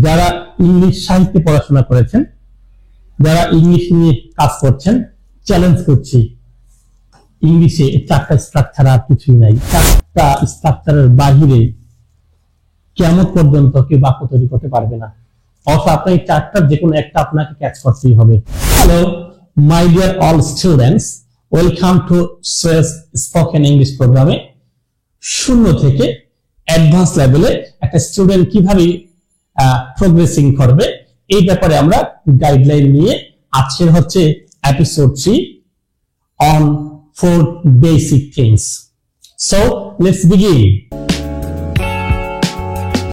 যারা ইংলিশ সাহিত্যে পড়াশোনা করেছেন, যারা ইংলিশ নিয়ে কাজ করছেন, চ্যালেঞ্জ করছি, ইংলিশে চারটা স্ট্রাকচার আর কিছুই নাই। চারটা স্ট্রাকচারের বাহিরে কিয়ামত পর্যন্ত কেউ বাক্য তৈরি করতে পারবে না। অর্থাৎ আপনার এই চারটার যে কোনো একটা আপনাকে ক্যাচ করতেই হবে। Hello my dear all students, welcome to Suez spoken English প্রোগ্রামে। শূন্য থেকে অ্যাডভান্স লেভেলে একটা স্টুডেন্ট কিভাবে প্রোগ্রেসিং করবে এই ব্যাপারে আমরা গাইডলাইন নিয়ে আজকের হচ্ছে episode 3 on 4 basic things. So let's begin.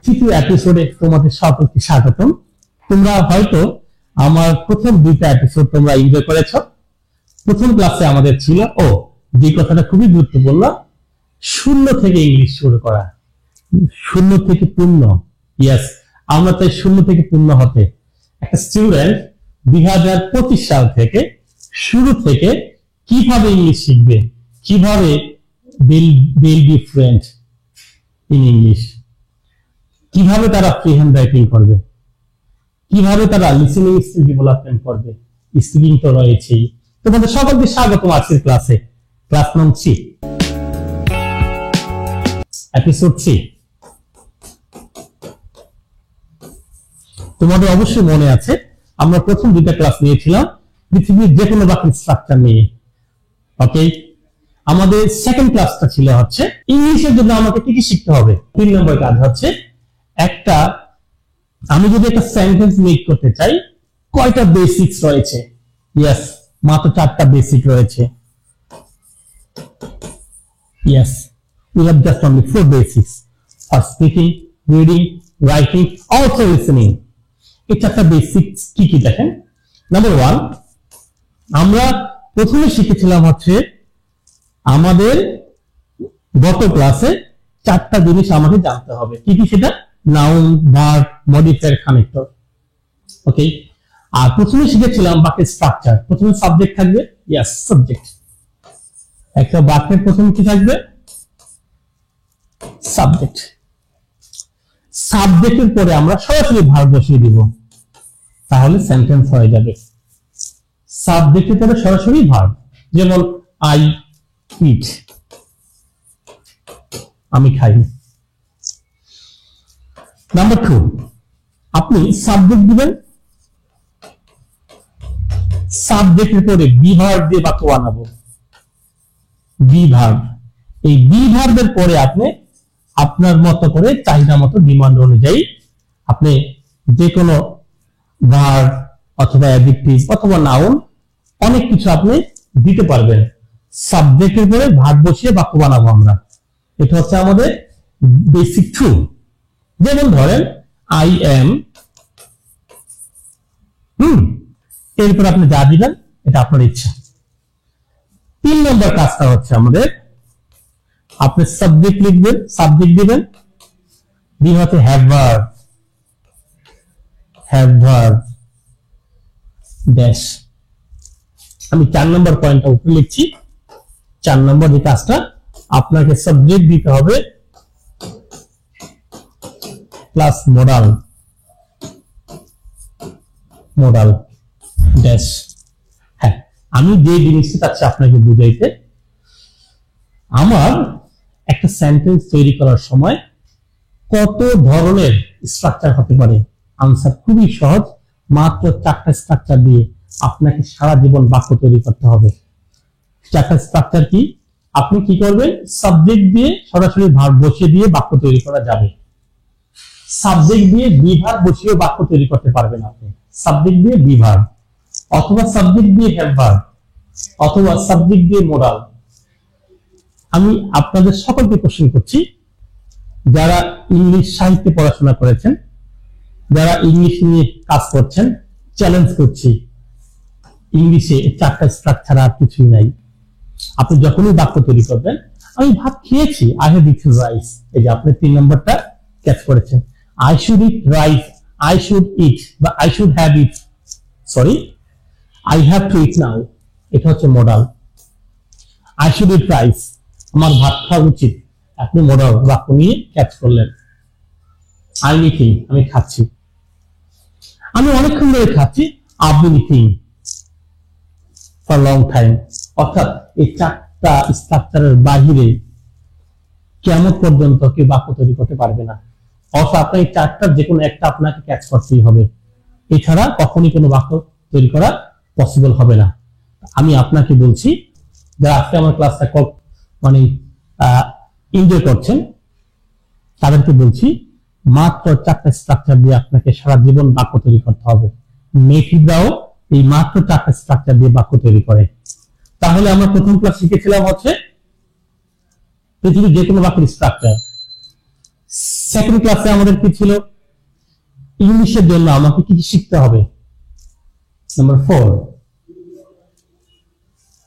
তৃতীয় এপিসোডে তোমাদের সকলকে স্বাগতম। তোমরা হয়তো আমার প্রথম দুইটা এপিসোড তোমরা এনজয় করেছো। প্রথম ক্লাসে আমাদের ছিল যে কথাটা খুবই গুরুত্বপূর্ণ, শূন্য থেকে ইংলিশ শুরু করা, শূন্য থেকে পূর্ণ। ইয়েস, আমরা চাই শূন্য থেকে পূর্ণ হতে। একটা স্টুডেন্ট 2025 সাল থেকে শুরু থেকে কিভাবে ইংলিশ শিখবে, কিভাবে they'll be fluent in English, কিভাবে তারা ফ্রি হ্যান্ড রাইটিং করবে, কিভাবে তারা লিসেনিং স্কিল ডেভেলপমেন্ট করবে, স্পিকিং তো রয়েছেই। তোমাদের সকলকে স্বাগতম আজকের ক্লাসে, ক্লাস নম্বর 3, এপিসোড 3। তোমাদের অবশ্যই মনে আছে আমরা প্রথম দুইটা ক্লাস নিয়েছিলাম পৃথিবীর যে কোনো বাক্যের স্ট্রাকচার নিয়ে। ওকে, আমাদের সেকেন্ড ক্লাসটা ছিল হচ্ছে ইংলিশের জন্য আমাকে কি কি শিখতে হবে। 3 নম্বর কাজ হচ্ছে আমি যদি একটা সেন্টেন্স মেক করতে চাই, কয়টা বেসিক্স রয়েছে। ইয়েস, মাত্র 4টা বেসিক রয়েছে। Yes, we have just only 4 basics for speaking, reading, writing, also listening. এই 4টা বেসিক্স কি কি দেখেন। নাম্বার 1, আমরা প্রথমে শিখেছিলাম হচ্ছে আমাদের গত ক্লাসে 4টা জিনিস আমাকে জানতে হবে। কি কি সেটা? Noun, verb, modifier, connector. Okay, আর প্রথমে শিখেছিলাম বাক্যের স্ট্রাকচার। প্রথমে সাবজেক্ট থাকবে। Yes, subject. একটা বাক্যের প্রথমে কি থাকবে? সাবজেক্ট। সাবজেক্টের পরে আমরা সরাসরি ভার্ব বসিয়ে দিব, তাহলে সেন্টেন্স হয়ে যাবে। সাবজেক্টের পরে সরাসরি ভার্ব, যেমন আই ইট, আমি খাই। নাম্বার 2, আপনি সাবজেক্ট দিবেন, সাবজেক্টের পরে বি ভার্ব দিয়ে বাক্য বানাবো। বি ভার্ব, এই বি ভার্বের পরে আপনি আপনার মতো করে চাহিদা মতো ডিমান্ড অনুযায়ী আপনি যে কোনো ভার্ব অথবা অ্যাডজেক্টিভ অথবা নাউন অনেক কিছু আপনি দিতে পারবেন। সাবজেক্টের পরে ভার্ব বসিয়ে বাক্য বানাবো আমরা। এটা হচ্ছে আমাদের বেসিক 2। যেমন ধরেন আই এম, এরপর আপনি যা দিবেন এটা আপনার ইচ্ছা। 3 নম্বর কাজটা হচ্ছে আমাদের, আপনি সাবজেক্ট লিখবেন, সাবজেক্ট দিবেন, দিয়ে হচ্ছে হ্যাভ ভার্ব ড্যাশ। আমি 4 নম্বর পয়েন্টটা উপরে লিখছি। 4 নম্বর যে কাজটা, আপনাকে সাবজেক্ট দিতে হবে প্লাস মডাল ড্যাশ। হ্যাঁ, আমি যে জিনিসটা চাচ্ছি আপনাকে বুঝাইতে, আমার একটা সেন্টেন্স তৈরি করার সময় কত ধরনের স্ট্রাকচার হতে পারে। আনসার খুবই সহজ, মাত্র 4টা স্ট্রাকচার দিয়ে আপনাকে সারা জীবন বাক্য তৈরি করতে হবে। 4টা স্ট্রাকচার কি? আপনি কি করবেন? সাবজেক্ট দিয়ে সরাসরি ভার্ব বসিয়ে দিয়ে বাক্য তৈরি করা যাবে। সাবজেক্ট দিয়ে বি ভার্ব বসিয়ে বাক্য তৈরি করতে পারবেন আপনি। সাবজেক্ট দিয়ে বি ভার্ব, অথবা সাবজেক্ট দিয়ে হ্যাভ ভার্ব, অথবা সাবজেক্ট দিয়ে মোডাল। আমি আপনাদের সকলকে কোশ্চেন করছি, যারা ইংলিশ সাহিত্যে পড়াশোনা করেছেন, যারা ইংলিশ নিয়ে কাজ করছেন, চ্যালেঞ্জ করছি, ইংলিশে 4টা স্ট্রাকচার আর কিছুই নাই। আপনি যখনই বাক্য তৈরি করবেন, আমি ভাত খেয়েছি, আই হ্যাভ ইটেন রাইস, এই যে আপনি 3 নম্বরটা ক্যাচ করেছেন। I should eat rice, I should eat বা I should have eat, sorry I have to eat now, এটা হচ্ছে modal. I should eat rice, আমার ভাত খাওয়া উচিত, আপনি মডাল বাক্য নিয়ে ক্যাচ করলেন। আই ইটিং, আমি খাচ্ছি। আমি অনেকক্ষণ ধরে খাচ্ছি, I've been eating for long time। অর্থাৎ এই চারটা স্ট্রাকচারের বাহিরে কিয়ামত পর্যন্ত কেউ বাক্য তৈরি করতে পারবে না। অর্থাৎ আপনার এই চারটার যে কোনো একটা আপনাকে ক্যাচ করতেই হবে, এছাড়া কখনই কোনো বাক্য তৈরি করা পসিবল হবে না। আমি আপনাকে বলছি, যারা আজকে আমার ক্লাসটা মানে এনজয় করছেন, তাদেরকে বলছি মাত্র চারটা স্ট্রাকচার দিয়ে আপনাকে সারা জীবন বাক্য তৈরি করতে হবে। মেথিকরাও এই মাত্র চারটা স্ট্রাকচার দিয়ে বাক্য তৈরি করে। তাহলে আমরা প্রথম ক্লাস শিখেছিলাম হচ্ছে পৃথিবীর যে কোনো বাক্যের স্ট্রাকচার। সেকেন্ড ক্লাসে আমাদের কি ছিল, ইংলিশের জন্য আমাকে কি কি শিখতে হবে। নাম্বার 4,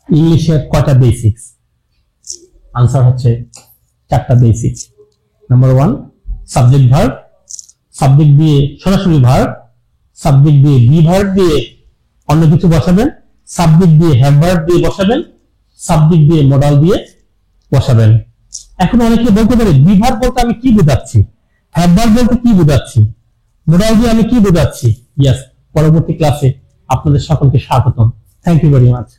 ইংলিশের কয়টা বেসিক্স, আনসার হচ্ছে চারটা basic. Number 1, subject verb, subject দিয়ে সরাসরি ভার্ব, সাবজেক্ট দিয়ে বি ভার্ব দিয়ে অন্য কিছু বসাবেন, সাবজেক্ট দিয়ে হ্যাভ ভার্ব দিয়ে বসাবেন, সাবজেক্ট দিয়ে মডাল দিয়ে বসাবেন। এখন অনেকে বলতে পারে বি ভার্ব বলতে আমি কি বোঝাচ্ছি, হ্যাভ ভার্ব বলতে কি বোঝাচ্ছি, মডাল দিয়ে আমি কি বোঝাচ্ছি। ইয়েস, পরবর্তী ক্লাসে আপনাদের সকলকে স্বাগতম। Thank you very much.